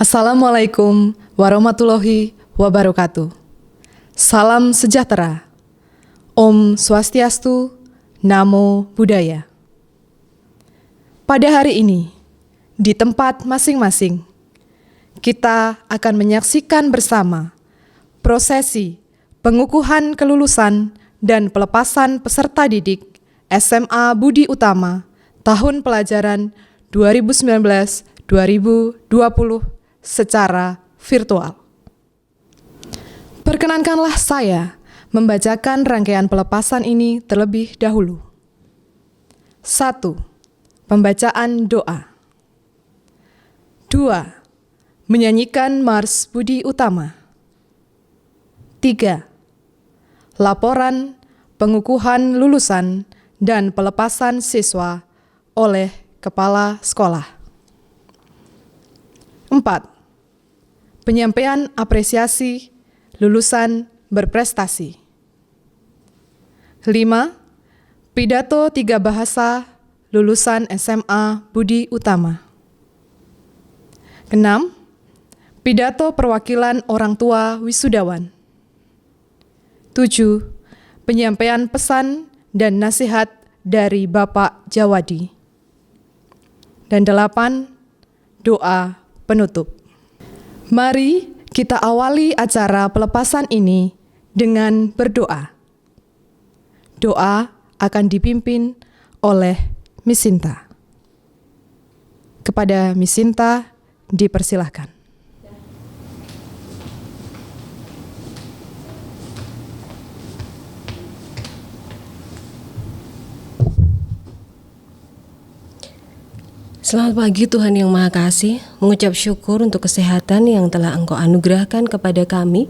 Assalamualaikum warahmatullahi wabarakatuh. Salam sejahtera. Om Swastiastu, Namo Buddhaya. Pada hari ini, di tempat masing-masing, kita akan menyaksikan bersama prosesi pengukuhan kelulusan dan pelepasan peserta didik SMA Budi Utama tahun pelajaran 2019-2020 secara virtual. Perkenankanlah saya membacakan rangkaian pelepasan ini terlebih dahulu. 1. Pembacaan doa. 2. Menyanyikan Mars Budi Utama. 3. Laporan pengukuhan lulusan dan pelepasan siswa oleh Kepala Sekolah. 4. Penyampaian apresiasi lulusan berprestasi. 5. Pidato 3 bahasa lulusan SMA Budi Utama. 6. Pidato perwakilan orang tua wisudawan. 7. Penyampaian pesan dan nasihat dari Bapak Jawadi. Dan 8. Doa penutup. Mari kita awali acara pelepasan ini dengan berdoa. Doa akan dipimpin oleh Miss Sinta. Kepada Miss Sinta dipersilahkan. Selamat pagi Tuhan yang Maha Kasih, mengucap syukur untuk kesehatan yang telah Engkau anugerahkan kepada kami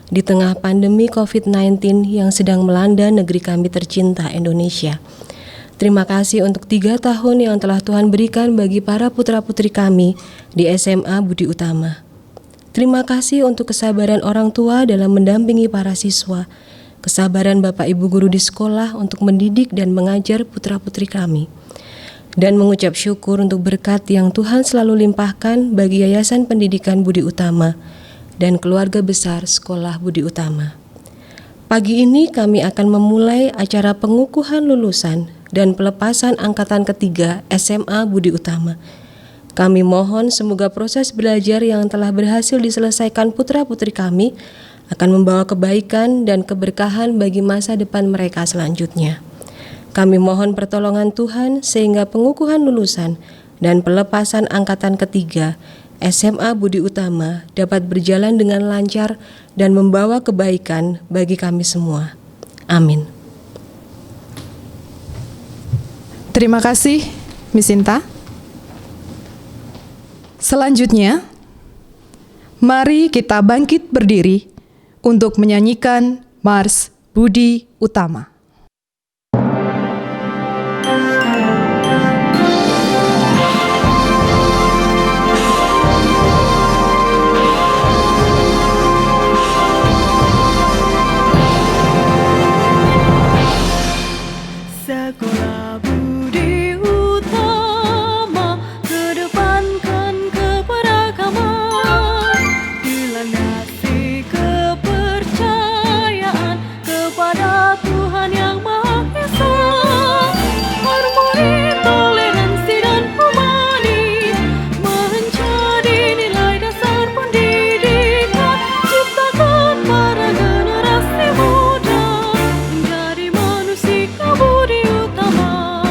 di tengah pandemi COVID-19 yang sedang melanda negeri kami tercinta Indonesia. Terima kasih untuk 3 tahun yang telah Tuhan berikan bagi para putra-putri kami di SMA Budi Utama. Terima kasih untuk kesabaran orang tua dalam mendampingi para siswa, kesabaran Bapak Ibu guru di sekolah untuk mendidik dan mengajar putra-putri kami. Dan mengucap syukur untuk berkat yang Tuhan selalu limpahkan bagi Yayasan Pendidikan Budi Utama dan keluarga besar Sekolah Budi Utama. Pagi ini kami akan memulai acara pengukuhan lulusan dan pelepasan angkatan ketiga SMA Budi Utama. Kami mohon semoga proses belajar yang telah berhasil diselesaikan putra-putri kami akan membawa kebaikan dan keberkahan bagi masa depan mereka selanjutnya. Kami mohon pertolongan Tuhan sehingga pengukuhan lulusan dan pelepasan angkatan ketiga SMA Budi Utama dapat berjalan dengan lancar dan membawa kebaikan bagi kami semua. Amin. Terima kasih, Miss Sinta. Selanjutnya, mari kita bangkit berdiri untuk menyanyikan Mars Budi Utama. Sekolah Budi Utama kedepankan keberagaman, dilandasi kepercayaan kepada Tuhan Yang Maha Esa, harmoni, toleransi dan humanis menjadi nilai dasar pendidikan, ciptakan para generasi muda menjadi manusia budi utama.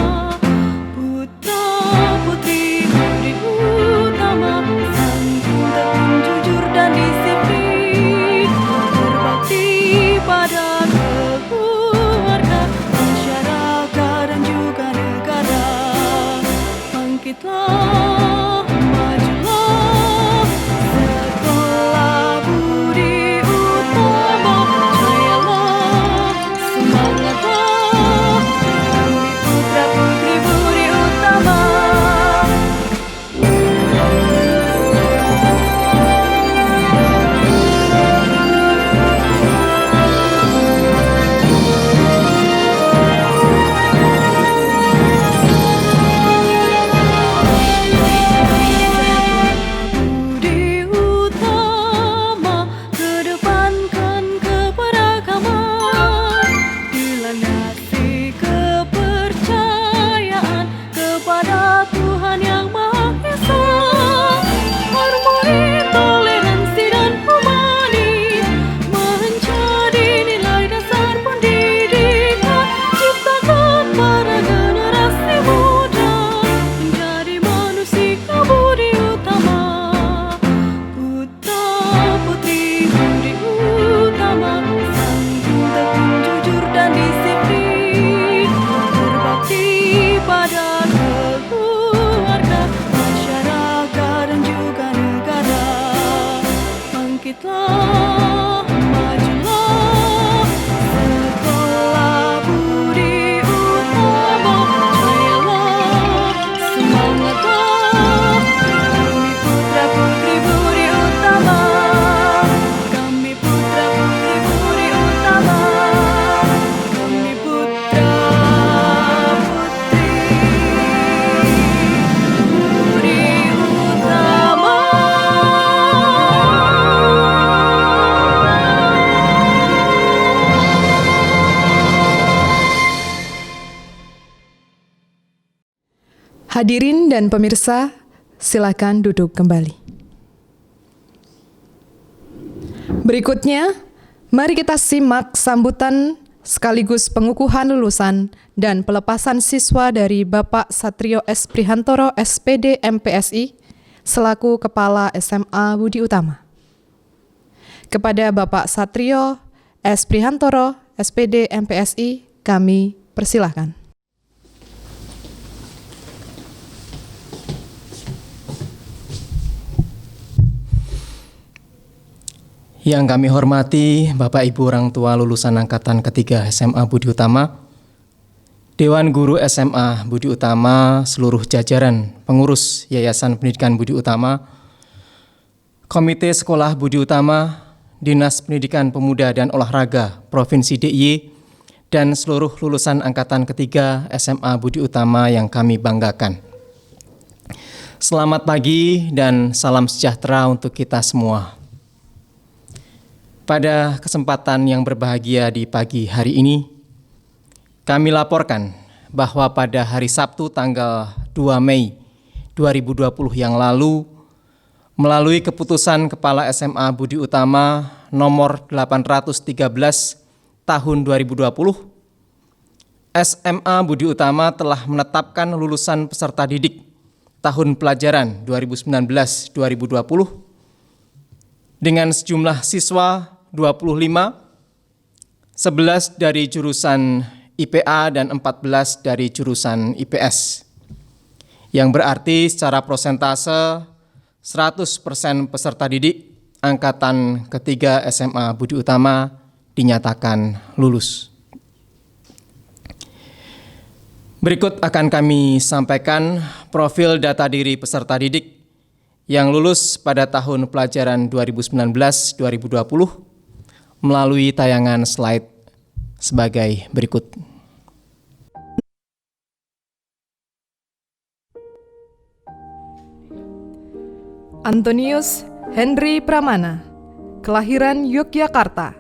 Hadirin dan pemirsa, silakan duduk kembali. Berikutnya, mari kita simak sambutan sekaligus pengukuhan lulusan dan pelepasan siswa dari Bapak Satrio S. Prihantoro, SPD MPSI, selaku Kepala SMA Budi Utama. Kepada Bapak Satrio S. Prihantoro, SPD MPSI, kami persilahkan. Yang kami hormati Bapak Ibu orang tua lulusan angkatan ketiga SMA Budi Utama, Dewan Guru SMA Budi Utama, seluruh jajaran pengurus Yayasan Pendidikan Budi Utama, Komite Sekolah Budi Utama, Dinas Pendidikan Pemuda dan Olahraga Provinsi DIY, dan seluruh lulusan angkatan ketiga SMA Budi Utama yang kami banggakan. Selamat pagi dan salam sejahtera untuk kita semua. Pada kesempatan yang berbahagia di pagi hari ini, kami laporkan bahwa pada hari Sabtu tanggal 2 Mei 2020 yang lalu, melalui keputusan Kepala SMA Budi Utama nomor 813 tahun 2020, SMA Budi Utama telah menetapkan lulusan peserta didik tahun pelajaran 2019-2020 dengan sejumlah siswa 25, 11 dari jurusan IPA dan 14 dari jurusan IPS. Yang berarti secara persentase 100% peserta didik angkatan ketiga SMA Budi Utama dinyatakan lulus. Berikut akan kami sampaikan profil data diri peserta didik yang lulus pada tahun pelajaran 2019-2020 melalui tayangan slide sebagai berikut. Antonius Henry Pramana, kelahiran Yogyakarta,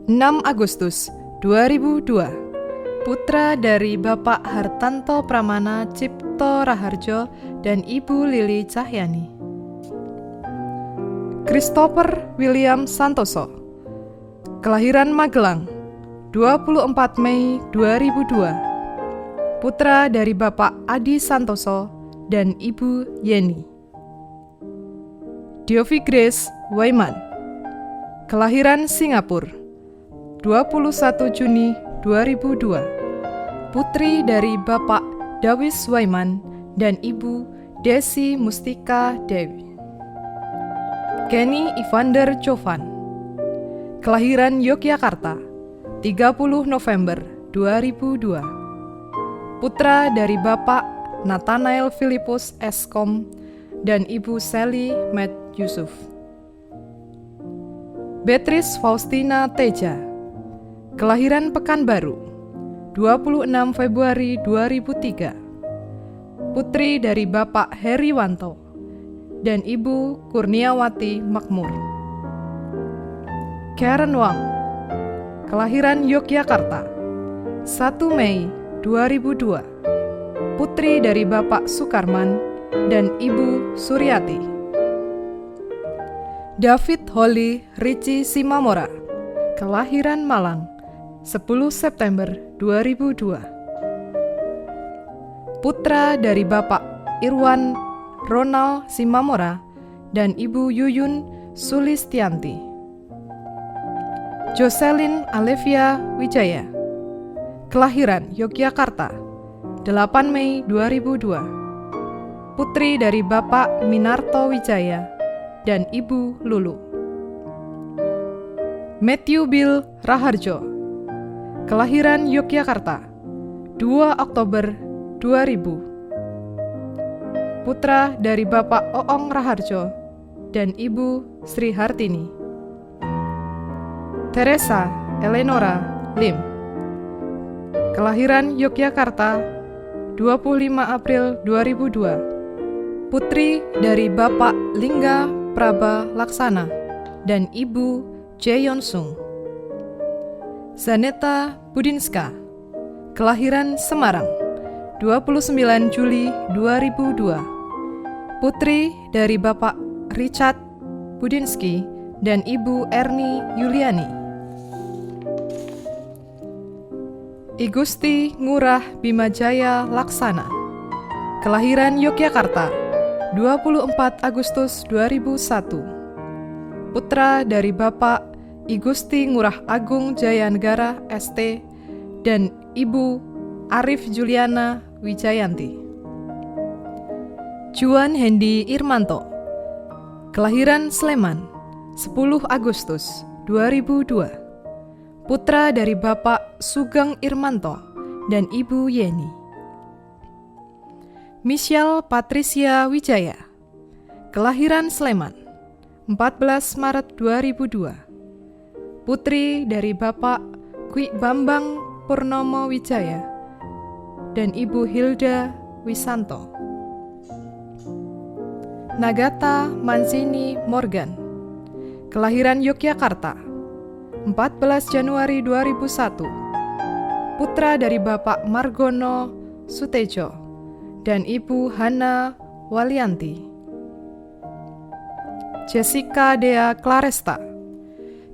6 Agustus 2002, putra dari Bapak Hartanto Pramana Cipto Raharjo dan Ibu Lili Cahyani. Christopher William Santoso, kelahiran Magelang, 24 Mei 2002, putra dari Bapak Adi Santoso dan Ibu Yeni. Diovi Grace Waiman, kelahiran Singapura, 21 Juni 2002, putri dari Bapak Dawis Waiman dan Ibu Desi Mustika Dewi. Kenny Evander Jovan, kelahiran Yogyakarta, 30 November 2002, putra dari Bapak Nathanael Filipus Eskom dan Ibu Sally Matt Yusuf. Beatrice Faustina Teja, kelahiran Pekanbaru, 26 Februari 2003, putri dari Bapak Heriwanto dan Ibu Kurniawati Makmur. Karen Wang, kelahiran Yogyakarta, 1 Mei 2002, putri dari Bapak Sukarman dan Ibu Suryati. David Holly Ricci Simamora, kelahiran Malang, 10 September 2002, putra dari Bapak Irwan Ronald Simamora dan Ibu Yuyun Sulistianti. Jocelyn Alevia Wijaya, kelahiran Yogyakarta, 8 Mei 2002, putri dari Bapak Minarto Wijaya dan Ibu Lulu. Matthew Bill Raharjo, kelahiran Yogyakarta, 2 Oktober 2000, putra dari Bapak Oong Raharjo dan Ibu Sri Hartini. Teresa Eleonora Lim, kelahiran Yogyakarta, 25 April 2002, putri dari Bapak Lingga Praba Laksana dan Ibu Jaeyon Sung. Zaneta Budinska, kelahiran Semarang, 29 Juli 2002. Putri dari Bapak Richard Budinsky dan Ibu Erni Yuliani. I Gusti Ngurah Bimajaya Laksana, kelahiran Yogyakarta, 24 Agustus 2001. Putra dari Bapak I Gusti Ngurah Agung Jayanegara ST dan Ibu Arif Juliana Wijayanti. Juan Hendi Irmanto, kelahiran Sleman, 10 Agustus 2002. Putra dari Bapak Sugeng Irmanto dan Ibu Yeni. Michelle Patricia Wijaya, kelahiran Sleman, 14 Maret 2002. Putri dari Bapak Kwi Bambang Purnomo Wijaya dan Ibu Hilda Wisanto. Nagata Mancini Morgan, kelahiran Yogyakarta, 14 Januari 2001. Putra dari Bapak Margono Sutejo dan Ibu Hana Walianti. Jessica Dea Claresta,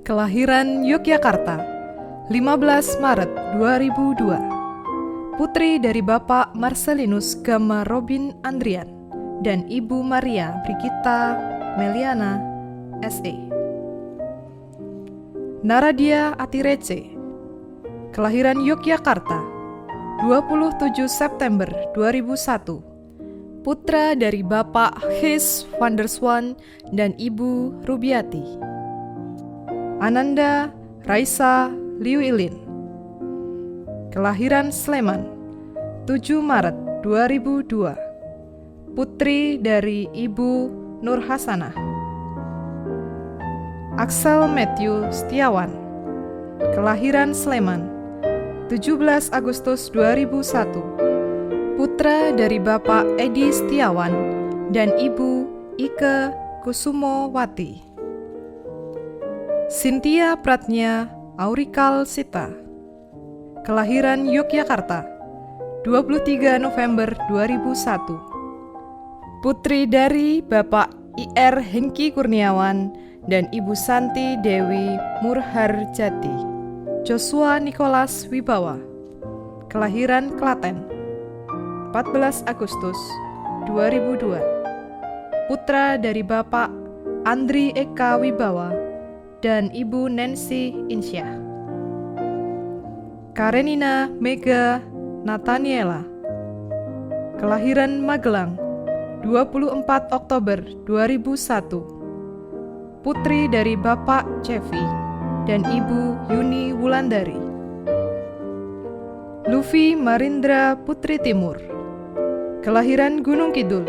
kelahiran Yogyakarta, 15 Maret 2002. Putri dari Bapak Marcelinus Gama Robin Andrian dan Ibu Maria Brigita Meliana S.E. Naradia Atirece, kelahiran Yogyakarta, 27 September 2001. Putra dari Bapak His van der Swan dan Ibu Rubiati. Ananda Raisa Liuilin, kelahiran Sleman, 7 Maret 2002. Putri dari Ibu Nur Hasanah. Axel Matthew Setiawan, kelahiran Sleman, 17 Agustus 2001. Putra dari Bapak Edi Setiawan dan Ibu Ike Kusumowati. Cynthia Pratnya Aurikal Sita, kelahiran Yogyakarta, 23 November 2001. Putri dari Bapak I.R. Hengki Kurniawan dan Ibu Santi Dewi Murharjati. Joshua Nicholas Wibawa, kelahiran Klaten, 14 Agustus 2002. Putra dari Bapak Andri Eka Wibawa dan Ibu Nancy Insyah. Karenina Mega Nathaniela, kelahiran Magelang, 24 Oktober 2001. Putri dari Bapak Cevi dan Ibu Yuni Wulandari. Luffy Marindra Putri Timur, kelahiran Gunung Kidul,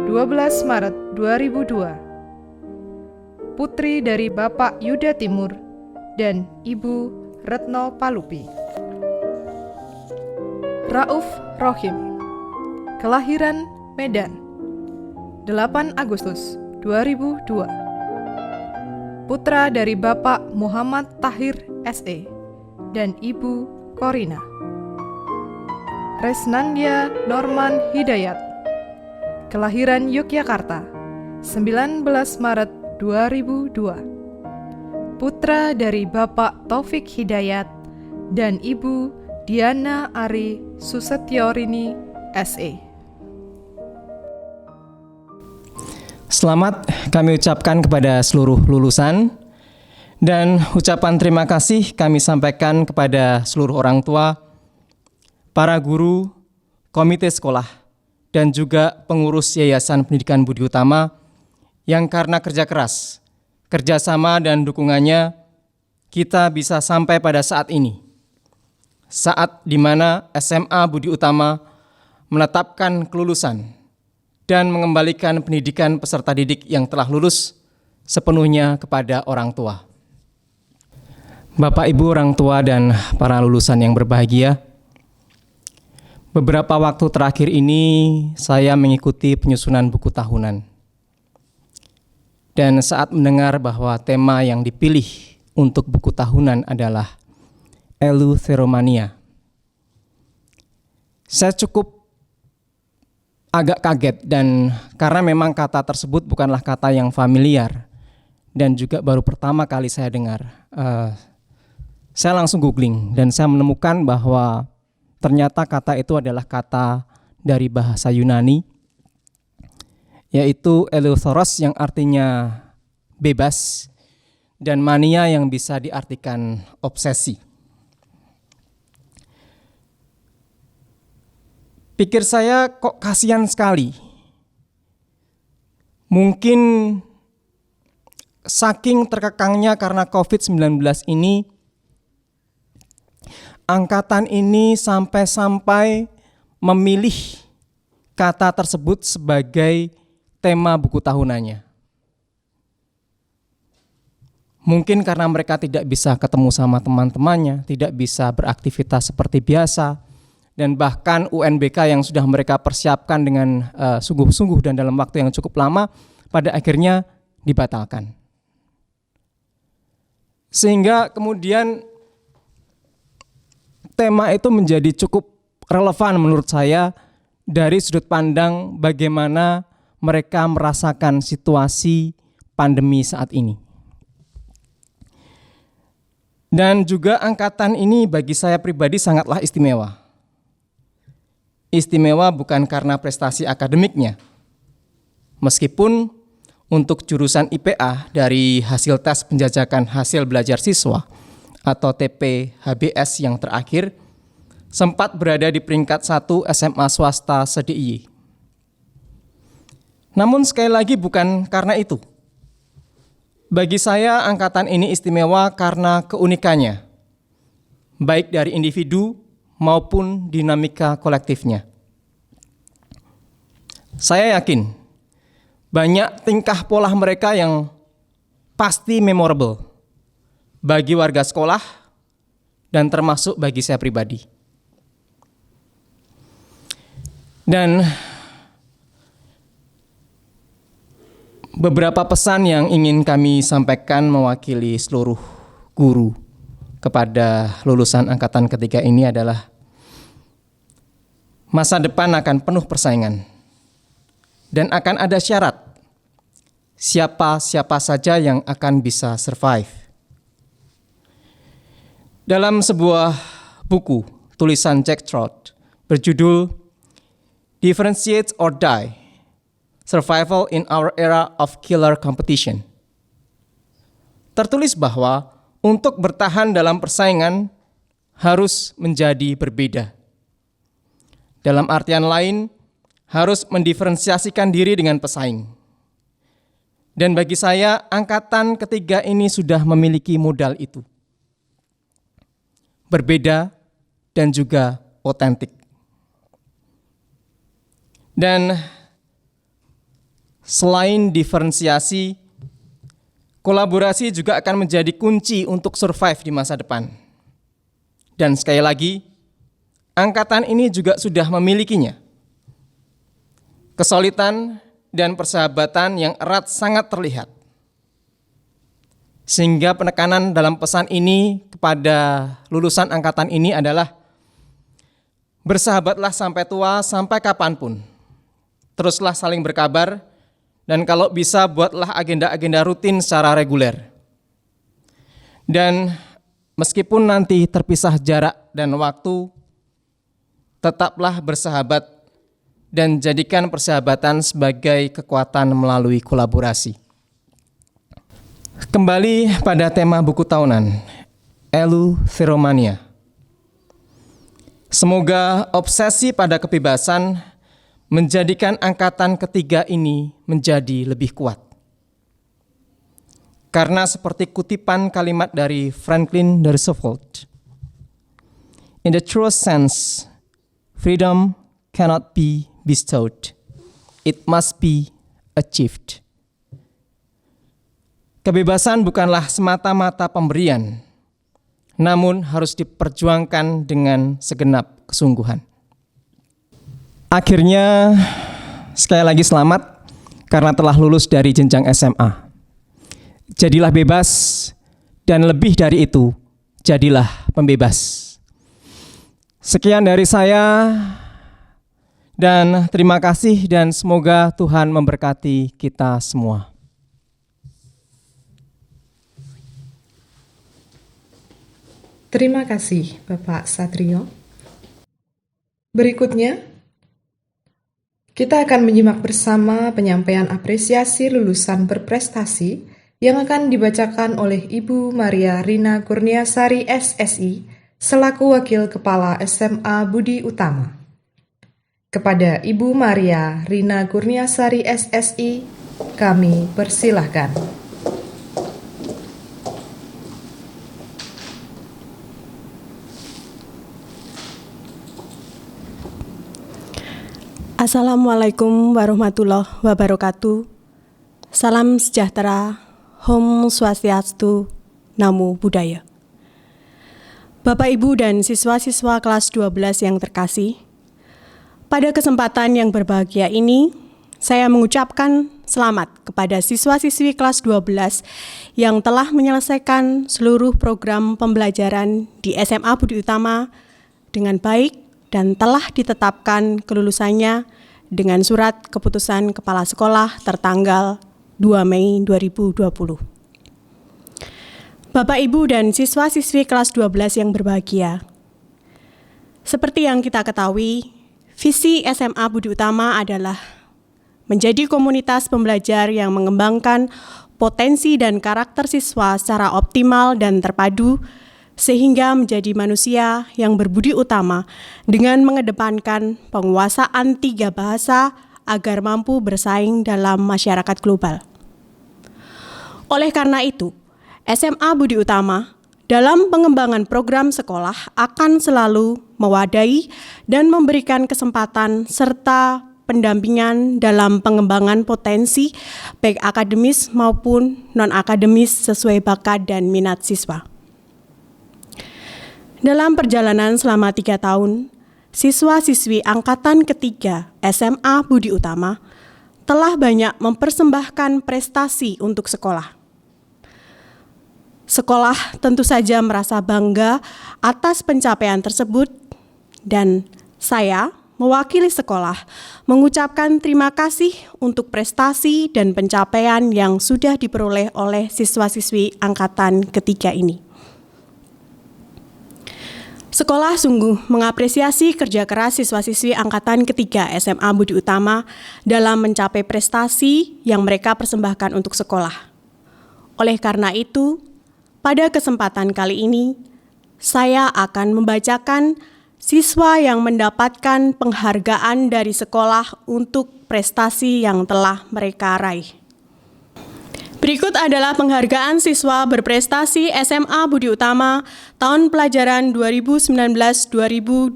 12 Maret 2002. Putri dari Bapak Yuda Timur dan Ibu Retno Palupi. Rauf Rohim, kelahiran Medan, 8 Agustus 2002. Putra dari Bapak Muhammad Tahir S.E. dan Ibu Korina. Resnandia Norman Hidayat, kelahiran Yogyakarta, 19 Maret 2002. Putra dari Bapak Taufik Hidayat dan Ibu Diana Ari Susetyorini S.E. Selamat kami ucapkan kepada seluruh lulusan dan ucapan terima kasih kami sampaikan kepada seluruh orang tua, para guru, komite sekolah, dan juga pengurus Yayasan Pendidikan Budi Utama yang karena kerja keras, kerjasama dan dukungannya kita bisa sampai pada saat ini. Saat di mana SMA Budi Utama menetapkan kelulusan dan mengembalikan pendidikan peserta didik yang telah lulus sepenuhnya kepada orang tua. Bapak, Ibu, orang tua, dan para lulusan yang berbahagia, beberapa waktu terakhir ini saya mengikuti penyusunan buku tahunan. Dan saat mendengar bahwa tema yang dipilih untuk buku tahunan adalah Eleutheroomania, Saya cukup agak kaget dan karena memang kata tersebut bukanlah kata yang familiar dan juga baru pertama kali saya dengar. Saya langsung googling dan saya menemukan bahwa ternyata kata itu adalah kata dari bahasa Yunani, yaitu eleuthoros yang artinya bebas dan mania yang bisa diartikan obsesi. Pikir saya kok kasihan sekali. Mungkin saking terkekangnya karena COVID-19 ini, angkatan ini sampai memilih kata tersebut sebagai tema buku tahunannya. Mungkin karena mereka tidak bisa ketemu sama teman-temannya, tidak bisa beraktivitas seperti biasa, dan bahkan UNBK yang sudah mereka persiapkan dengan sungguh-sungguh dan dalam waktu yang cukup lama, pada akhirnya dibatalkan. Sehingga kemudian tema itu menjadi cukup relevan menurut saya dari sudut pandang bagaimana mereka merasakan situasi pandemi saat ini. Dan juga angkatan ini bagi saya pribadi sangatlah istimewa. Istimewa bukan karena prestasi akademiknya. Meskipun untuk jurusan IPA dari hasil tes penjajakan hasil belajar siswa atau TP-HBS yang terakhir sempat berada di peringkat 1 SMA swasta se-DIY. Namun sekali lagi bukan karena itu. Bagi saya angkatan ini istimewa karena keunikannya, baik dari individu maupun dinamika kolektifnya. Saya yakin banyak tingkah pola mereka yang pasti memorable bagi warga sekolah dan termasuk bagi saya pribadi. Dan beberapa pesan yang ingin kami sampaikan mewakili seluruh guru kepada lulusan angkatan ketiga ini adalah masa depan akan penuh persaingan dan akan ada syarat siapa saja yang akan bisa survive. Dalam sebuah buku tulisan Jack Trout berjudul Differentiate or Die, Survival in Our Era of Killer Competition, tertulis bahwa untuk bertahan dalam persaingan harus menjadi berbeda. Dalam artian lain, harus mendiferensiasikan diri dengan pesaing. Dan bagi saya, angkatan ketiga ini sudah memiliki modal itu. Berbeda dan juga otentik. Dan selain diferensiasi, kolaborasi juga akan menjadi kunci untuk survive di masa depan. Dan sekali lagi, angkatan ini juga sudah memilikinya. Kesulitan dan persahabatan yang erat sangat terlihat. Sehingga penekanan dalam pesan ini kepada lulusan angkatan ini adalah bersahabatlah sampai tua, sampai kapanpun. Teruslah saling berkabar, dan kalau bisa buatlah agenda-agenda rutin secara reguler. Dan meskipun nanti terpisah jarak dan waktu, tetaplah bersahabat dan jadikan persahabatan sebagai kekuatan melalui kolaborasi. Kembali pada tema buku tahunan, Eleutheromania. Semoga obsesi pada kebebasan menjadikan angkatan ketiga ini menjadi lebih kuat. Karena seperti kutipan kalimat dari Franklin D. Roosevelt, in the truest sense, freedom cannot be bestowed, it must be achieved. Kebebasan bukanlah semata-mata pemberian, namun harus diperjuangkan dengan segenap kesungguhan. Akhirnya, sekali lagi selamat karena telah lulus dari jenjang SMA. Jadilah bebas, dan lebih dari itu, jadilah pembebas. Sekian dari saya. Dan terima kasih dan semoga Tuhan memberkati kita semua. Terima kasih Bapak Satrio. Berikutnya, kita akan menyimak bersama penyampaian apresiasi lulusan berprestasi yang akan dibacakan oleh Ibu Maria Rina Kurniasari SSI selaku Wakil Kepala SMA Budi Utama. Kepada Ibu Maria Rina Kurniasari SSI, kami persilahkan. Assalamualaikum warahmatullahi wabarakatuh. Salam sejahtera, Om Swastiastu, Namo Buddhaya. Bapak, Ibu, dan siswa-siswa kelas 12 yang terkasih, pada kesempatan yang berbahagia ini, saya mengucapkan selamat kepada siswa-siswi kelas 12 yang telah menyelesaikan seluruh program pembelajaran di SMA Budi Utama dengan baik dan telah ditetapkan kelulusannya dengan surat keputusan Kepala Sekolah tertanggal 2 Mei 2020. Bapak, Ibu, dan siswa-siswi kelas 12 yang berbahagia, seperti yang kita ketahui, visi SMA Budi Utama adalah menjadi komunitas pembelajar yang mengembangkan potensi dan karakter siswa secara optimal dan terpadu, sehingga menjadi manusia yang berbudi utama dengan mengedepankan penguasaan 3 bahasa agar mampu bersaing dalam masyarakat global. Oleh karena itu, SMA Budi Utama dalam pengembangan program sekolah akan selalu mewadahi dan memberikan kesempatan serta pendampingan dalam pengembangan potensi baik akademis maupun non-akademis sesuai bakat dan minat siswa. Dalam perjalanan selama 3 tahun, siswa-siswi angkatan ketiga SMA Budi Utama telah banyak mempersembahkan prestasi untuk sekolah. Sekolah tentu saja merasa bangga atas pencapaian tersebut, dan saya mewakili sekolah mengucapkan terima kasih untuk prestasi dan pencapaian yang sudah diperoleh oleh siswa-siswi angkatan ketiga ini. Sekolah sungguh mengapresiasi kerja keras siswa-siswi angkatan ketiga SMA Budi Utama dalam mencapai prestasi yang mereka persembahkan untuk sekolah. Oleh karena itu, pada kesempatan kali ini, saya akan membacakan siswa yang mendapatkan penghargaan dari sekolah untuk prestasi yang telah mereka raih. Berikut adalah penghargaan siswa berprestasi SMA Budi Utama tahun pelajaran 2019-2020.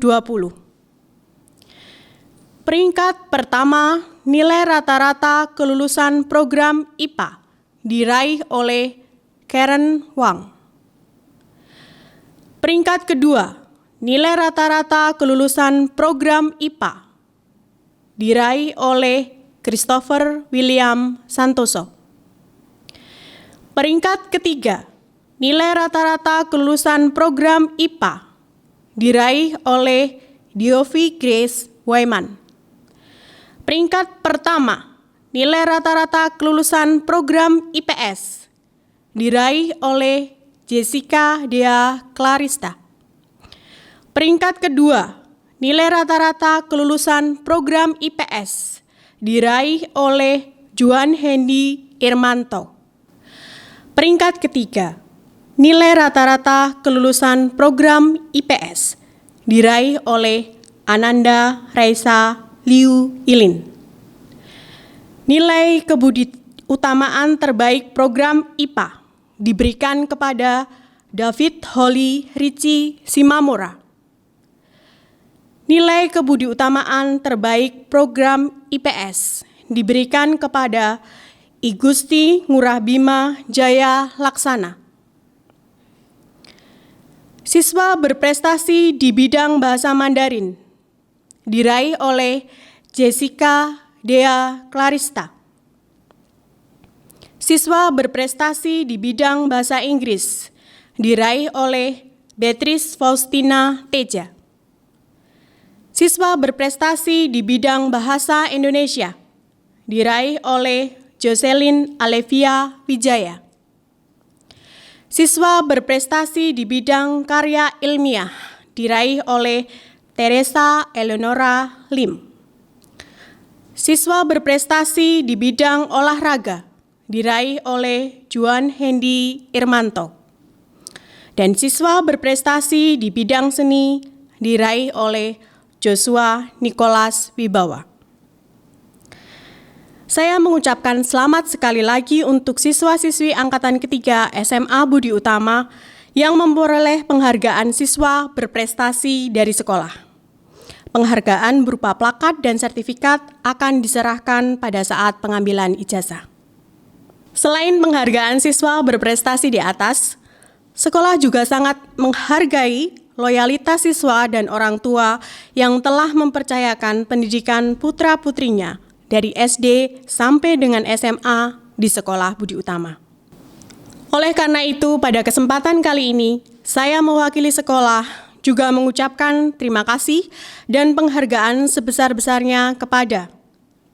Peringkat pertama, nilai rata-rata kelulusan program IPA diraih oleh Karen Wang. Peringkat kedua, nilai rata-rata kelulusan program IPA diraih oleh Christopher William Santoso. Peringkat ketiga, nilai rata-rata kelulusan program IPA diraih oleh Diovi Grace Wyman. Peringkat pertama, nilai rata-rata kelulusan program IPS diraih oleh Jessica Dea Clarista. Peringkat kedua, nilai rata-rata kelulusan program IPS diraih oleh Juan Hendy Irmanto. Peringkat ketiga, nilai rata-rata kelulusan program IPS diraih oleh Ananda Raisa Liu Ilin. Nilai kebudiutamaan terbaik program IPA diberikan kepada David Holly Richie Simamura. Nilai kebudiutamaan terbaik program IPS diberikan kepada I Gusti Ngurah Bima Jaya Laksana. Siswa berprestasi di bidang bahasa Mandarin diraih oleh Jessica Dea Clarista. Siswa berprestasi di bidang bahasa Inggris diraih oleh Beatrice Faustina Teja. Siswa berprestasi di bidang bahasa Indonesia diraih oleh Jocelyn Alevia Wijaya. Siswa berprestasi di bidang karya ilmiah diraih oleh Teresa Eleonora Lim. Siswa berprestasi di bidang olahraga diraih oleh Juan Hendi Irmanto. Dan siswa berprestasi di bidang seni diraih oleh Joshua Nicholas Wibawa. Saya mengucapkan selamat sekali lagi untuk siswa-siswi Angkatan Ketiga SMA Budi Utama yang memperoleh penghargaan siswa berprestasi dari sekolah. Penghargaan berupa plakat dan sertifikat akan diserahkan pada saat pengambilan ijazah. Selain penghargaan siswa berprestasi di atas, sekolah juga sangat menghargai loyalitas siswa dan orang tua yang telah mempercayakan pendidikan putra-putrinya dari SD sampai dengan SMA di Sekolah Budi Utama. Oleh karena itu, pada kesempatan kali ini, saya mewakili sekolah juga mengucapkan terima kasih dan penghargaan sebesar-besarnya kepada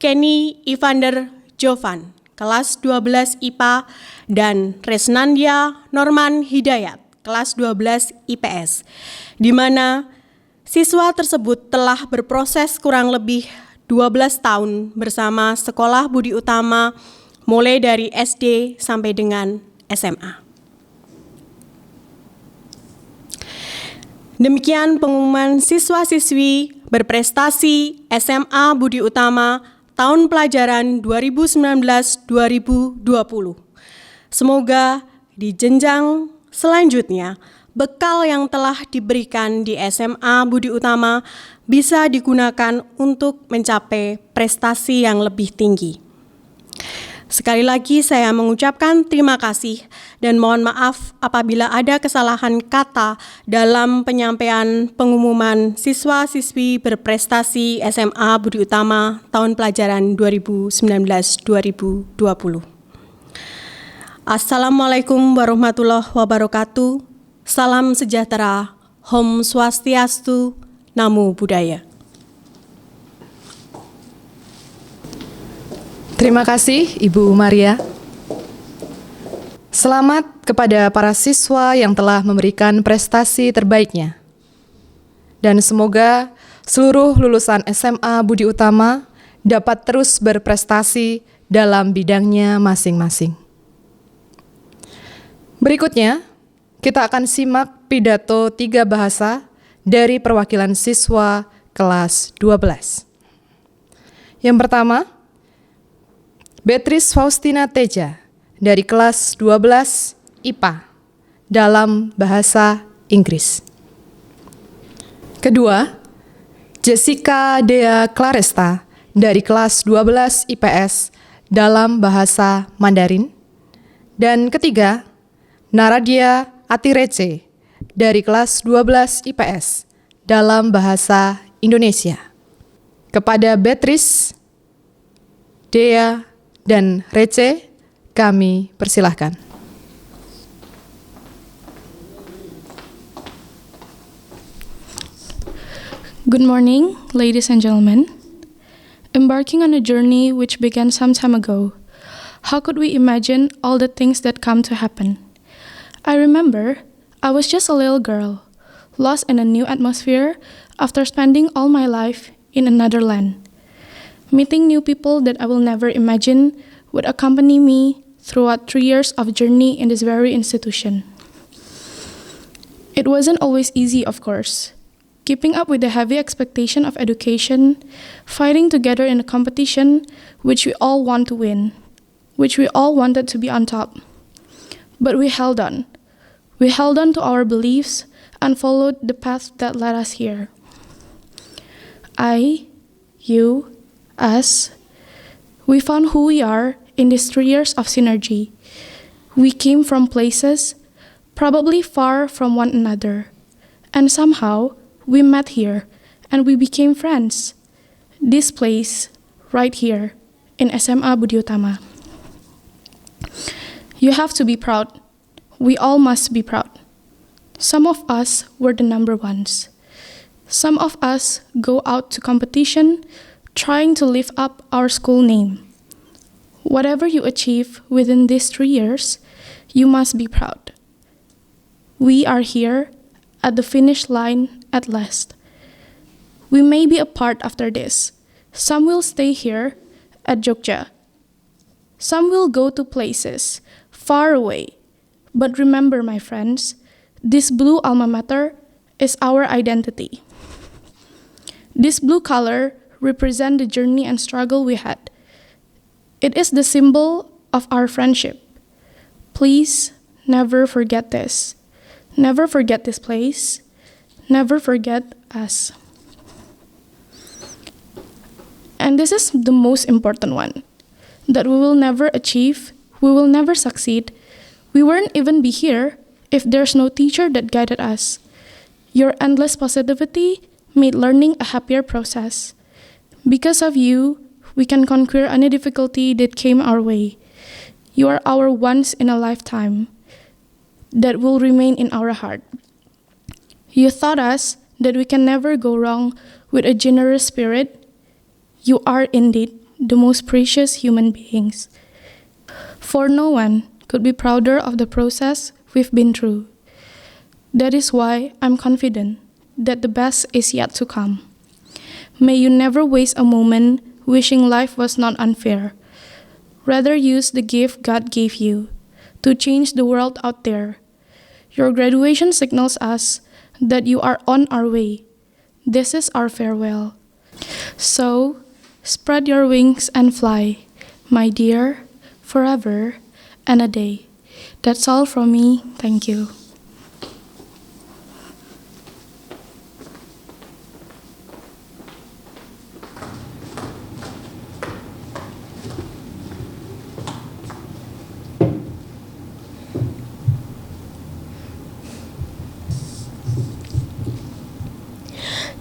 Kenny Evander Jovan, kelas 12 IPA, dan Resnandia Norman Hidayat, kelas 12 IPS, di mana siswa tersebut telah berproses kurang lebih 12 tahun bersama Sekolah Budi Utama mulai dari SD sampai dengan SMA. Demikian pengumuman siswa-siswi berprestasi SMA Budi Utama tahun pelajaran 2019-2020. Semoga di jenjang selanjutnya bekal yang telah diberikan di SMA Budi Utama bisa digunakan untuk mencapai prestasi yang lebih tinggi. Sekali lagi saya mengucapkan terima kasih dan mohon maaf apabila ada kesalahan kata dalam penyampaian pengumuman siswa-siswi berprestasi SMA Budi Utama tahun pelajaran 2019-2020. Assalamualaikum warahmatullahi wabarakatuh. Salam sejahtera, Om Swastiastu, Namo Buddhaya. Terima kasih Ibu Maria. Selamat kepada para siswa yang telah memberikan prestasi terbaiknya. Dan semoga seluruh lulusan SMA Budi Utama dapat terus berprestasi dalam bidangnya masing-masing. Berikutnya, kita akan simak pidato 3 bahasa dari perwakilan siswa kelas 12. Yang pertama, Beatrice Faustina Teja dari kelas 12 IPA dalam bahasa Inggris. Kedua, Jessica Dea Claresta dari kelas 12 IPS dalam bahasa Mandarin. Dan ketiga, Naradia Atirece dari kelas 12 IPS dalam bahasa Indonesia. Kepada Beatrice, Dea, dan Rece, kami persilahkan. Good morning, ladies and gentlemen. Embarking on a journey which began some time ago, how could we imagine all the things that come to happen? I remember I was just a little girl, lost in a new atmosphere after spending all my life in another land. Meeting new people that I will never imagine would accompany me throughout 3 years of journey in this very institution. It wasn't always easy, of course. Keeping up with the heavy expectation of education, fighting together in a competition which we all want to win, which we all wanted to be on top. But we held on. We held on to our beliefs and followed the path that led us here. I, you, us, we found who we are in these 3 years of synergy. We came from places probably far from one another, and somehow we met here and we became friends. This place, right here, in SMA Budi Utama. You have to be proud. We all must be proud. Some of us were the number ones. Some of us go out to competition, trying to lift up our school name. Whatever you achieve within these 3 years, you must be proud. We are here at the finish line at last. We may be apart after this. Some will stay here at Jogja. Some will go to places far away. But remember, my friends, this blue alma mater is our identity. This blue color represents the journey and struggle we had. It is the symbol of our friendship. Please never forget this. Never forget this place. Never forget us. And this is the most important one, that we will never achieve, we will never succeed, we won't even be here if there's no teacher that guided us. Your endless positivity made learning a happier process. Because of you, we can conquer any difficulty that came our way. You are our once in a lifetime that will remain in our heart. You taught us that we can never go wrong with a generous spirit. You are indeed the most precious human beings. For no one could be prouder of the process we've been through. That is why I'm confident that the best is yet to come. May you never waste a moment wishing life was not unfair. Rather use the gift God gave you to change the world out there. Your graduation signals us that you are on our way. This is our farewell. So, spread your wings and fly, my dear, forever and a day. That's all from me. Thank you.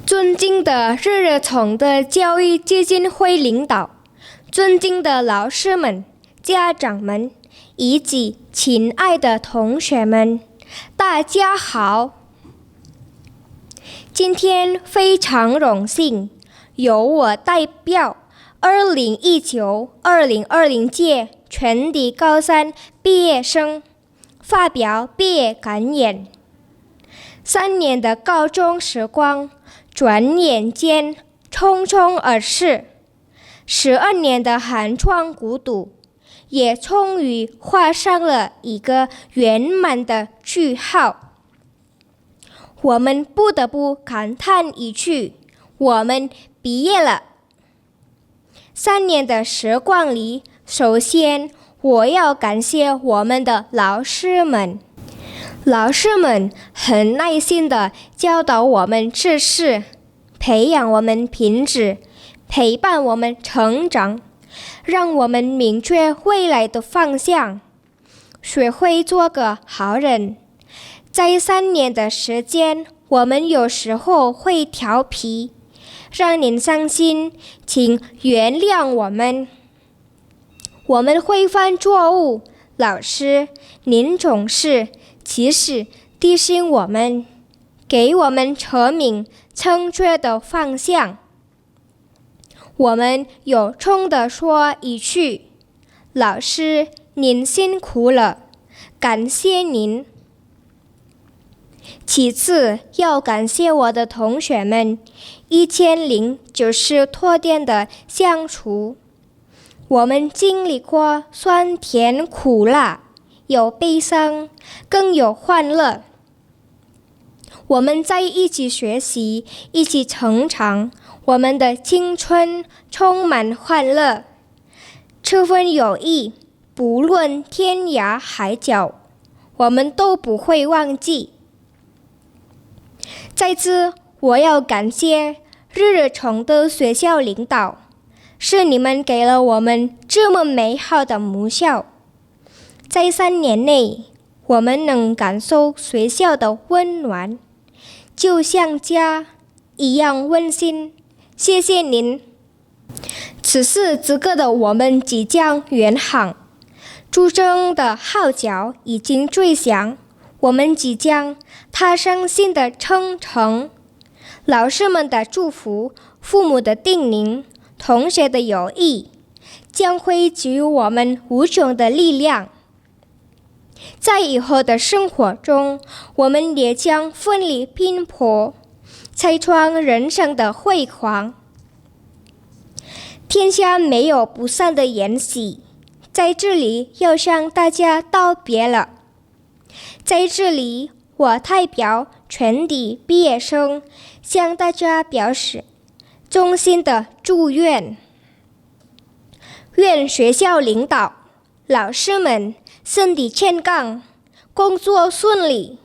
尊敬的日日崇的教育基金会领导，尊敬的老师们、家长们，以及亲爱的同学们，大家好！今天非常荣幸，由我代表2019-2020届全体高三毕业生发表毕业感言。3年的高中时光转眼间匆匆而逝，12年的寒窗苦读也终于画上了一个圆满的句号。我们不得不感叹一句：我们毕业了。3年的时光里，首先我要感谢我们的老师们。老师们很耐心地教导我们知识，培养我们品质，陪伴我们成长，让我们明确未来的方向，学会做个好人。在3年的时间，我们有时候会调皮，让您伤心，请原谅我们。我们会犯错误，老师，您总是及时提醒我们，给我们指明正确的方向。我们有空地说一句：老师，您辛苦了，感谢您。其次，要感谢我的同学们1090多天的相处。我们经历过酸甜苦辣，有悲伤，更有欢乐。我们在一起学习，一起成长，我们的青春充满欢乐。这份友谊，不论天涯海角，我们都不会忘记。再次，我要感谢日日崇的学校领导，是你们给了我们这么美好的母校。在3年内，我们能感受学校的温暖，就像家一样温馨。谢谢您。此时此刻的我们即将远航，诸生的号角已经吹响，我们即将踏上新的征程。老师们的祝福、父母的叮咛、同学的友谊，将会给予我们无穷的力量。在以后的生活中，我们也将奋力拼搏，拆穿人生的辉煌。天下没有不散的筵席，在这里要向大家道别了。在这里，我代表全体毕业生向大家表示衷心的祝愿。愿学校领导、老师们身体健康，工作顺利。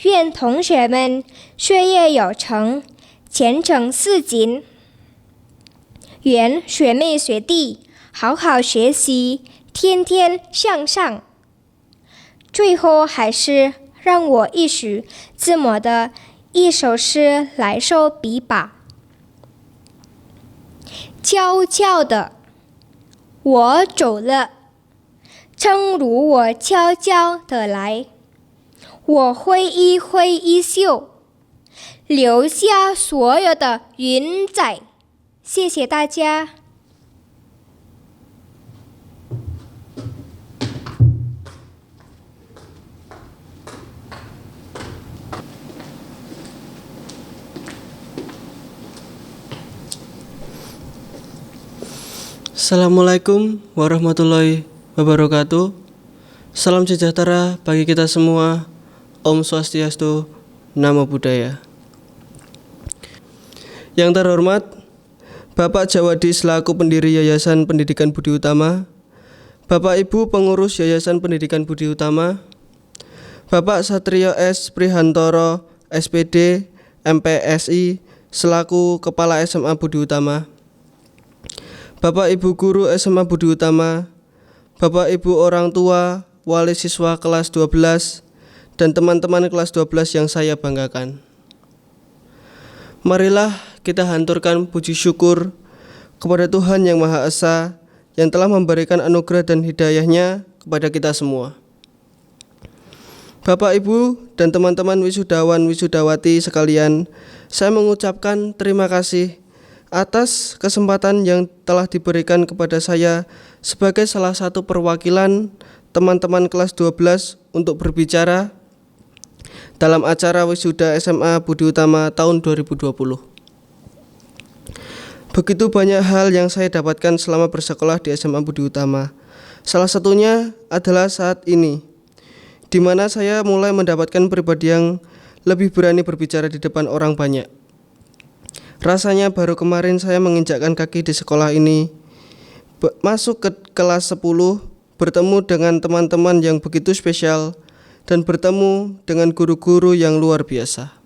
愿同学们学业有成，前程似锦。愿学妹学弟好好学习，天天向上。最后还是让我一许自我的一首诗来收笔吧。悄悄的，我走了，正如我悄悄的来。我挥一挥衣袖，留下所有的云彩。谢谢大家。Assalamualaikum warahmatullahi wabarakatuh. Salam sejahtera bagi kita semua. Om Swastiastu, Namo Buddhaya. Yang terhormat Bapak Jawadi selaku pendiri Yayasan Pendidikan Budi Utama, Bapak Ibu pengurus Yayasan Pendidikan Budi Utama, Bapak Satrio S. Prihantoro, SPD, MPSI selaku Kepala SMA Budi Utama, Bapak Ibu Guru SMA Budi Utama, Bapak Ibu orang tua, wali siswa kelas 12, dan teman-teman kelas 12 yang saya banggakan. Marilah kita haturkan puji syukur kepada Tuhan Yang Maha Esa yang telah memberikan anugerah dan hidayahnya kepada kita semua. Bapak, Ibu, dan teman-teman wisudawan wisudawati sekalian, saya mengucapkan terima kasih atas kesempatan yang telah diberikan kepada saya sebagai salah satu perwakilan teman-teman kelas 12 untuk berbicara dalam acara wisuda SMA Budi Utama tahun 2020. Begitu banyak hal yang saya dapatkan selama bersekolah di SMA Budi Utama. Salah satunya adalah saat ini, di mana saya mulai mendapatkan pribadi yang lebih berani berbicara di depan orang banyak. Rasanya baru kemarin saya menginjakkan kaki di sekolah ini, masuk ke kelas 10, bertemu dengan teman-teman yang begitu spesial, dan bertemu dengan guru-guru yang luar biasa.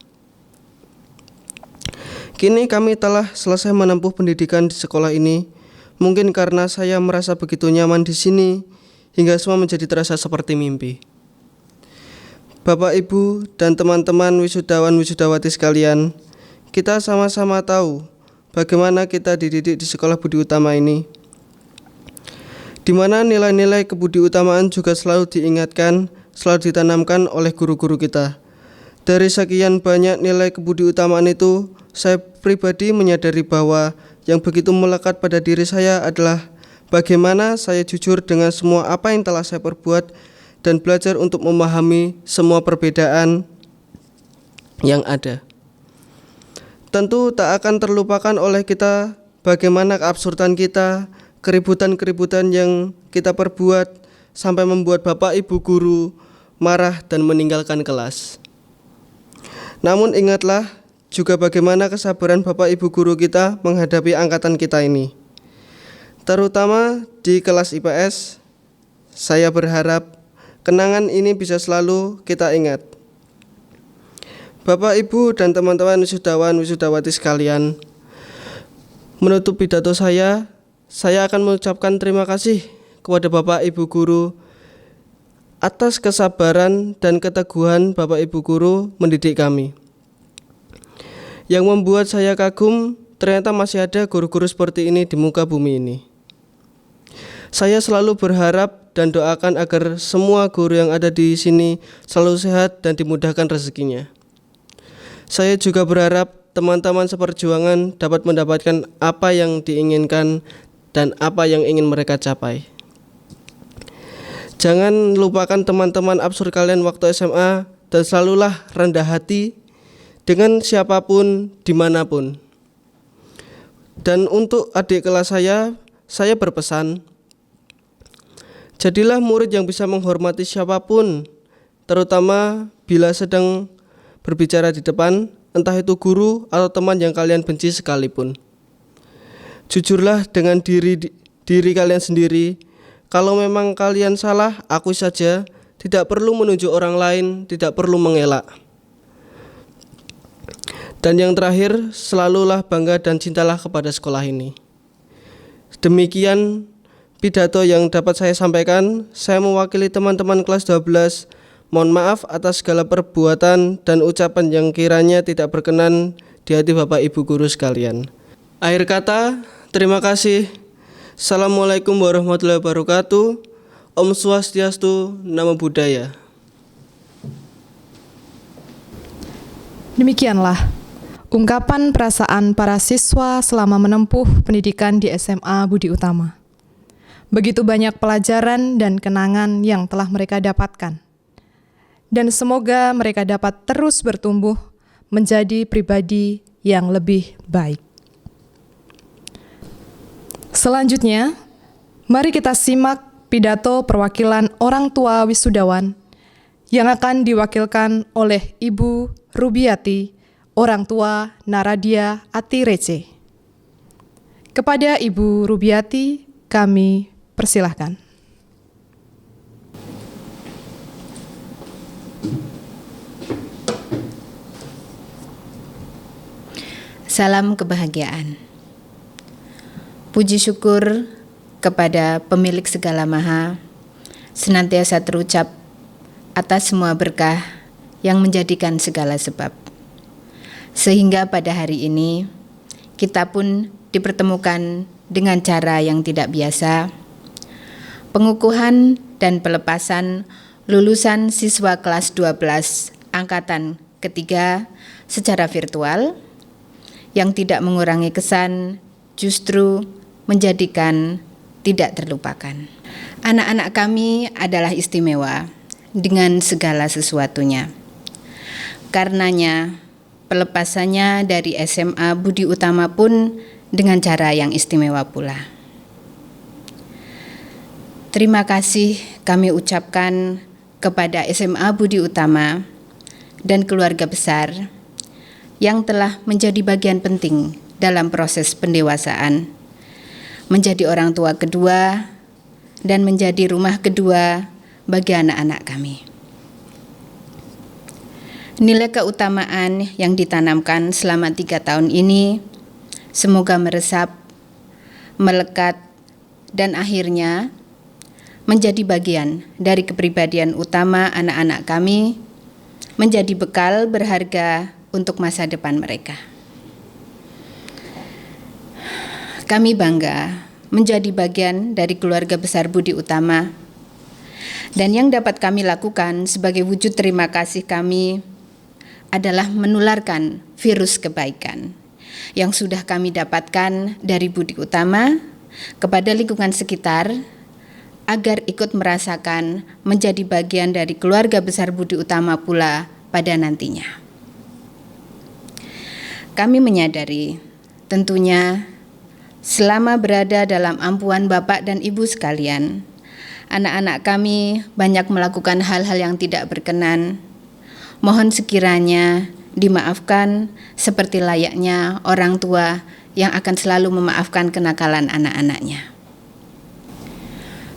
Kini kami telah selesai menempuh pendidikan di sekolah ini. Mungkin karena saya merasa begitu nyaman di sini, hingga semua menjadi terasa seperti mimpi. Bapak, Ibu, dan teman-teman wisudawan wisudawati sekalian, kita sama-sama tahu bagaimana kita dididik di sekolah Budi Utama ini, di mana nilai-nilai kebudi utamaan juga selalu diingatkan, selalu ditanamkan oleh guru-guru kita. Dari sekian banyak nilai kebudi utamaan itu, saya pribadi menyadari bahwa yang begitu melekat pada diri saya adalah bagaimana saya jujur dengan semua apa yang telah saya perbuat dan belajar untuk memahami semua perbedaan yang ada. Tentu tak akan terlupakan oleh kita bagaimana keabsurdan kita, keributan-keributan yang kita perbuat sampai membuat Bapak Ibu guru marah dan meninggalkan kelas. Namun ingatlah juga bagaimana kesabaran Bapak Ibu guru kita menghadapi angkatan kita ini. Terutama di kelas IPS, saya berharap kenangan ini bisa selalu kita ingat. Bapak, Ibu, dan teman-teman wisudawan wisudawati sekalian, menutup pidato saya akan mengucapkan terima kasih kepada Bapak Ibu guru atas kesabaran dan keteguhan Bapak Ibu guru mendidik kami. Yang membuat saya kagum, ternyata masih ada guru-guru seperti ini di muka bumi ini. Saya selalu berharap dan doakan agar semua guru yang ada di sini selalu sehat dan dimudahkan rezekinya. Saya juga berharap teman-teman seperjuangan dapat mendapatkan apa yang diinginkan dan apa yang ingin mereka capai. Jangan lupakan teman-teman absurd kalian waktu SMA dan selalulah rendah hati dengan siapapun, dimanapun. Dan untuk adik kelas saya berpesan, jadilah murid yang bisa menghormati siapapun, terutama bila sedang berbicara di depan, entah itu guru atau teman yang kalian benci sekalipun. Jujurlah dengan diri kalian sendiri. Kalau memang kalian salah, akui saja. Tidak perlu menunjuk orang lain, tidak perlu mengelak. Dan yang terakhir, selalulah bangga dan cintalah kepada sekolah ini. Demikian pidato yang dapat saya sampaikan. Saya mewakili teman-teman kelas 12. Mohon maaf atas segala perbuatan dan ucapan yang kiranya tidak berkenan di hati Bapak Ibu guru sekalian. Akhir kata, terima kasih. Assalamualaikum warahmatullahi wabarakatuh. Om Swastiastu, Namo Buddhaya. Demikianlah ungkapan perasaan para siswa selama menempuh pendidikan di SMA Budi Utama. Begitu banyak pelajaran dan kenangan yang telah mereka dapatkan. Dan semoga mereka dapat terus bertumbuh menjadi pribadi yang lebih baik. Selanjutnya, mari kita simak pidato perwakilan orang tua wisudawan yang akan diwakilkan oleh Ibu Rubiati, orang tua Naradia Atirece. Kepada Ibu Rubiati, kami persilahkan. Salam kebahagiaan. Puji syukur kepada pemilik segala maha senantiasa terucap atas semua berkah yang menjadikan segala sebab. Sehingga pada hari ini kita pun dipertemukan dengan cara yang tidak biasa. Pengukuhan dan pelepasan lulusan siswa kelas 12 angkatan ketiga secara virtual yang tidak mengurangi kesan, justru menjadikan tidak terlupakan. Anak-anak kami adalah istimewa dengan segala sesuatunya. Karenanya, pelepasannya dari SMA Budi Utama pun dengan cara yang istimewa pula. Terima kasih kami ucapkan kepada SMA Budi Utama dan keluarga besar yang telah menjadi bagian penting dalam proses pendewasaan, menjadi orang tua kedua, dan menjadi rumah kedua bagi anak-anak kami. Nilai keutamaan yang ditanamkan selama 3 tahun ini semoga meresap, melekat, dan akhirnya menjadi bagian dari kepribadian utama anak-anak kami, menjadi bekal berharga untuk masa depan mereka. Kami bangga menjadi bagian dari keluarga besar Budi Utama, dan yang dapat kami lakukan sebagai wujud terima kasih kami adalah menularkan virus kebaikan yang sudah kami dapatkan dari Budi Utama kepada lingkungan sekitar, agar ikut merasakan menjadi bagian dari keluarga besar Budi Utama pula pada nantinya. Kami menyadari tentunya selama berada dalam ampuan Bapak dan Ibu sekalian, anak-anak kami banyak melakukan hal-hal yang tidak berkenan. Mohon sekiranya dimaafkan seperti layaknya orang tua yang akan selalu memaafkan kenakalan anak-anaknya.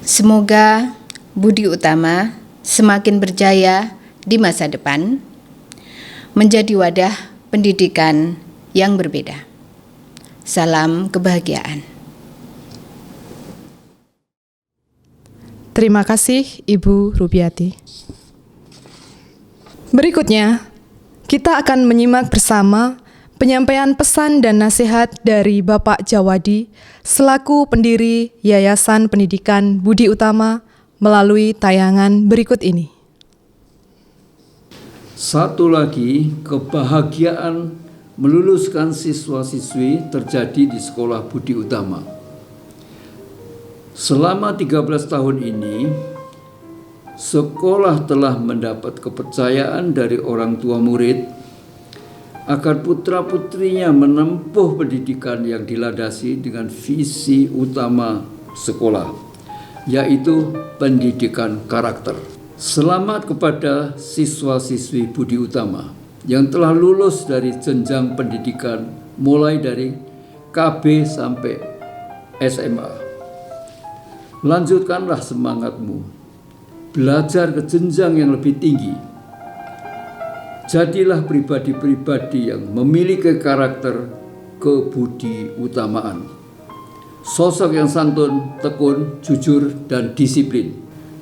Semoga Budi Utama semakin berjaya di masa depan, menjadi wadah pendidikan yang berbeda. Salam kebahagiaan. Terima kasih Ibu Rubiati. Berikutnya, kita akan menyimak bersama penyampaian pesan dan nasihat dari Bapak Jawadi selaku pendiri Yayasan Pendidikan Budi Utama melalui tayangan berikut ini. Satu lagi kebahagiaan meluluskan siswa-siswi terjadi di Sekolah Budi Utama. Selama 13 tahun ini, sekolah telah mendapat kepercayaan dari orang tua murid agar putra-putrinya menempuh pendidikan yang dilandasi dengan visi utama sekolah, yaitu pendidikan karakter. Selamat kepada siswa-siswi Budi Utama yang telah lulus dari jenjang pendidikan mulai dari KB sampai SMA. Lanjutkanlah semangatmu, belajar ke jenjang yang lebih tinggi. Jadilah pribadi-pribadi yang memiliki karakter kebudi utamaan. Sosok yang santun, tekun, jujur, dan disiplin.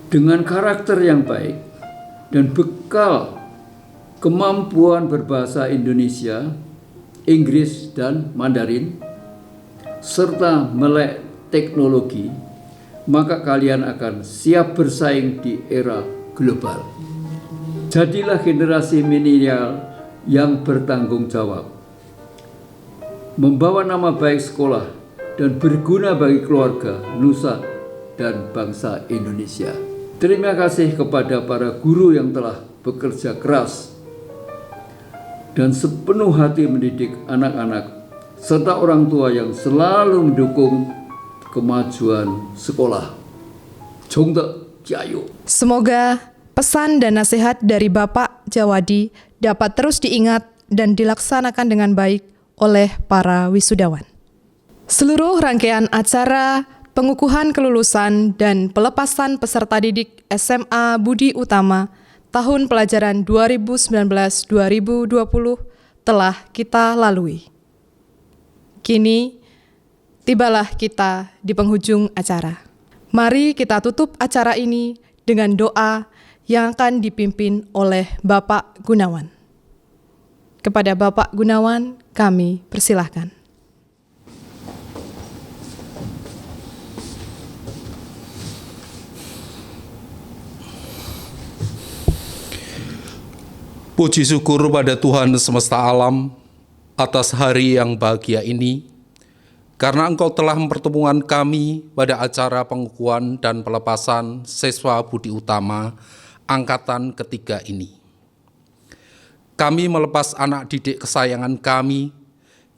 Dengan karakter yang baik dan bekal kemampuan berbahasa Indonesia, Inggris, dan Mandarin, serta melek teknologi, maka kalian akan siap bersaing di era global. Jadilah generasi milenial yang bertanggung jawab, membawa nama baik sekolah dan berguna bagi keluarga, nusa, dan bangsa Indonesia. Terima kasih kepada para guru yang telah bekerja keras dan sepenuh hati mendidik anak-anak, serta orang tua yang selalu mendukung kemajuan sekolah. Jongde Jayo. Semoga pesan dan nasihat dari Bapak Jawadi dapat terus diingat dan dilaksanakan dengan baik oleh para wisudawan. Seluruh rangkaian acara pengukuhan kelulusan dan pelepasan peserta didik SMA Budi Utama tahun pelajaran 2019-2020 telah kita lalui. Kini, tibalah kita di penghujung acara. Mari kita tutup acara ini dengan doa yang akan dipimpin oleh Bapak Gunawan. Kepada Bapak Gunawan, kami persilahkan. Puji syukur pada Tuhan semesta alam atas hari yang bahagia ini, karena Engkau telah mempertemukan kami pada acara pengukuhan dan pelepasan siswa Budi Utama angkatan ketiga ini. Kami melepas anak didik kesayangan kami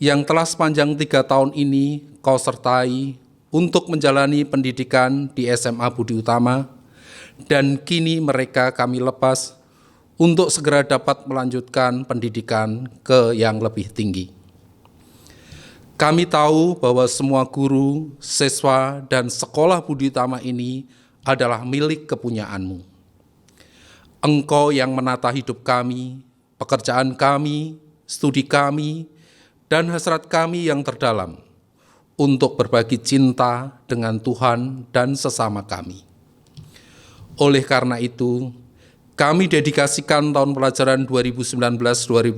yang telah sepanjang 3 tahun ini Kau sertai untuk menjalani pendidikan di SMA Budi Utama, dan kini mereka kami lepas untuk segera dapat melanjutkan pendidikan ke yang lebih tinggi. Kami tahu bahwa semua guru, siswa, dan sekolah Budi Utama ini adalah milik kepunyaan-Mu. Engkau yang menata hidup kami, pekerjaan kami, studi kami, dan hasrat kami yang terdalam untuk berbagi cinta dengan Tuhan dan sesama kami. Oleh karena itu, kami dedikasikan tahun pelajaran 2019-2020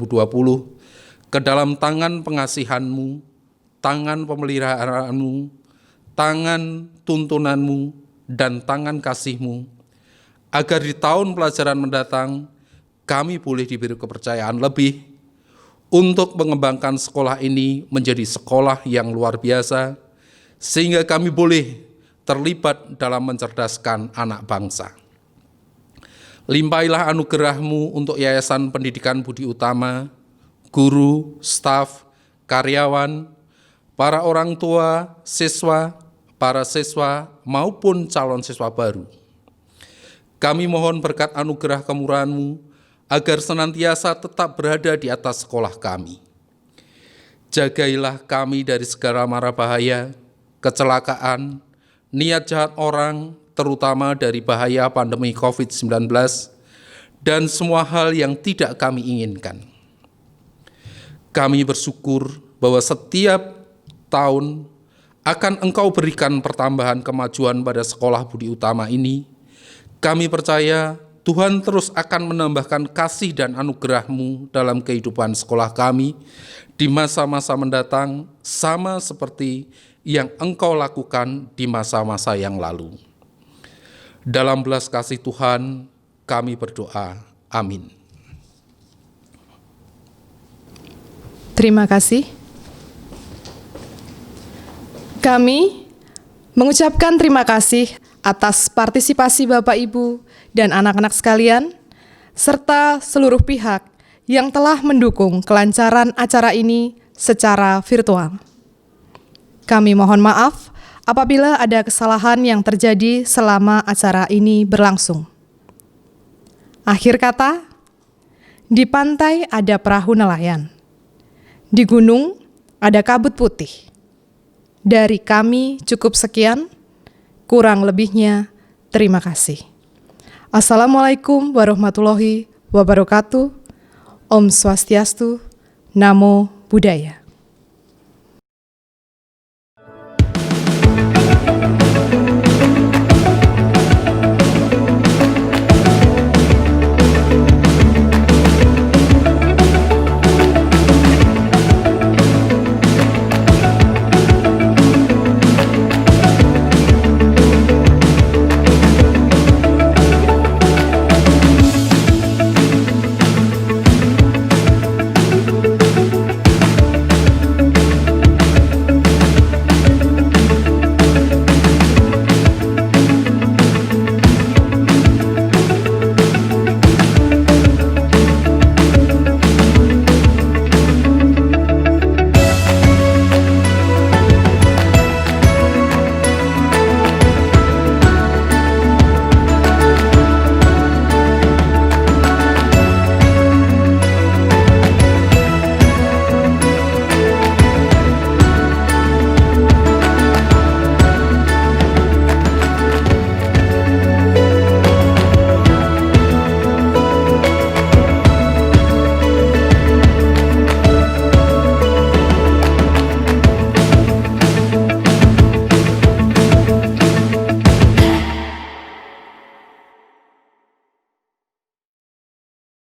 ke dalam tangan pengasihan-Mu, tangan pemeliharaanmu, tangan tuntunanmu, dan tangan kasih-Mu, agar di tahun pelajaran mendatang kami boleh diberi kepercayaan lebih untuk mengembangkan sekolah ini menjadi sekolah yang luar biasa, sehingga kami boleh terlibat dalam mencerdaskan anak bangsa. Limpailah anugerah-Mu untuk Yayasan Pendidikan Budi Utama, guru, staf, karyawan, para orang tua, siswa, para siswa, maupun calon siswa baru. Kami mohon berkat anugerah kemurahan-Mu agar senantiasa tetap berada di atas sekolah kami. Jagailah kami dari segala mara bahaya, kecelakaan, niat jahat orang, terutama dari bahaya pandemi COVID-19, dan semua hal yang tidak kami inginkan. Kami bersyukur bahwa setiap tahun akan Engkau berikan pertambahan kemajuan pada sekolah Budi Utama ini. Kami percaya Tuhan terus akan menambahkan kasih dan anugerah-Mu dalam kehidupan sekolah kami di masa-masa mendatang, sama seperti yang Engkau lakukan di masa-masa yang lalu. Dalam belas kasih Tuhan, kami berdoa. Amin. Terima kasih. Kami mengucapkan terima kasih atas partisipasi Bapak, Ibu, dan anak-anak sekalian, serta seluruh pihak yang telah mendukung kelancaran acara ini secara virtual. Kami mohon maaf apabila ada kesalahan yang terjadi selama acara ini berlangsung. Akhir kata, di pantai ada perahu nelayan, di gunung ada kabut putih. Dari kami cukup sekian, kurang lebihnya terima kasih. Assalamualaikum warahmatullahi wabarakatuh. Om Swastiastu, Namo Buddhaya.